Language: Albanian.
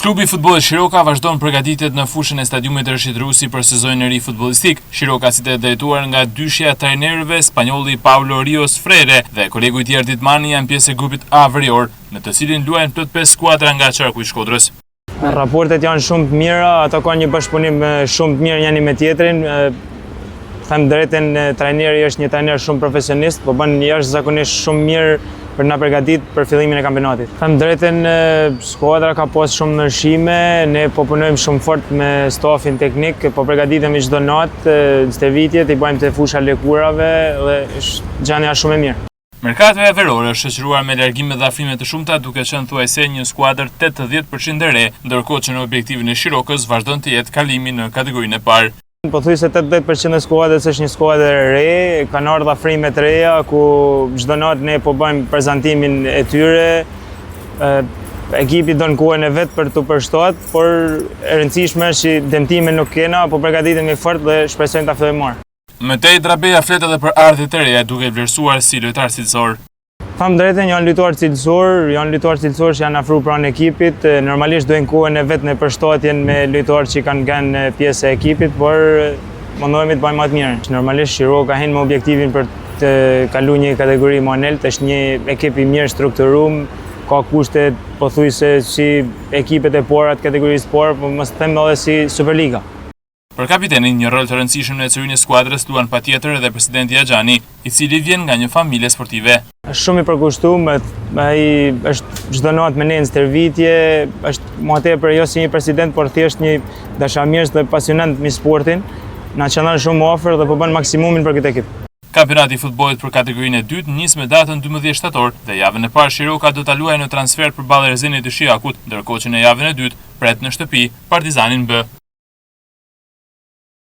Klubi i futbollit Shiroka vazhdon përgatitjet në fushën e stadiumit Rashid Rusi për sezonin e ri futbollistik. Shiroka si të drejtuar nga dyshja e trajnerëve, spanjolli Paulo Rios Freire dhe kolegu i tij Ardit Mani janë pjesë e grupit A verior, në të cilin luajnë plot 5 skuadra nga qarku i Shkodrës. Raportet janë shumë të mira, ato kanë një bashkëpunim shumë të mirë njëri me tjetrin. Them drejtën, trajneri është një trajner shumë profesionist, po bën jashtëzakonisht shumë mirë për na përgatit për fillimin e kampionatit. Them drejtën, skuadra ka pas shumë ndryshime, ne po punojmë shumë fort me stafin teknik, po përgatitemi çdo natë, stërvitjet i bëjmë te fusha lëkurave dhe është gjënia shumë e mirë. Merkatja verore është shoqëruar me largime dhe afrime të shumta, duke qenë thuajse një skuadër 80% e re, ndërkohë që në objektivin e Shirokës vazhdon të jetë kalimi në kategorinë e parë. Po thuaj se 80% e skuadrës është një skuadër e re, kanë ardhur afrime të reja ku çdo natë ne po bëjmë prezantimin e tyre. Ekipi don kohën e vet për t'u përshtat, por e rëndësishme është që dëmtime nuk kena, po përgatitemi fort dhe shpresojmë ta fillojmë marr. Mëtej Drabeja flet edhe për ardhjet të reja, duke vlerësuar si lojtar cilësor. Tham drejtën, janë lojtar cilësor që janë afruar pranë ekipit. Normalisht duhen kohën e vet në përshtatjen me lojtarë që kanë qenë pjesë e ekipit, por mundohemi të bëjmë më të mirë. Normalisht Shiroka hin me objektivin për të kaluar një kategori më lart, është një ekip i mirë strukturuar, ka kushte pothuajse si ekipet e para të kategorisë parë, por mos them edhe si Superliga. Për kapitenin, një rol të rëndësishëm në ecurinë e skuadrës luan patjetër edhe presidenti Axhani, i cili vjen nga një familje sportive. Është shumë i përkushtuar, ai është çdo natë me ne në stërvitje, është më tepër jo si një president, por thjesht një dashamirës dhe pasionant me sportin. Na qëndron shumë afër dhe po bën maksimumin për këtë ekip. Kampionati i futbollit për kategorinë e dytë nis me datën 12 shtator dhe javën e parë Shiroka do ta luajë në transfer përballë Erzenit të Shijakut, ndërkohë që në javën e dytë pret në shtëpi Partizanin B.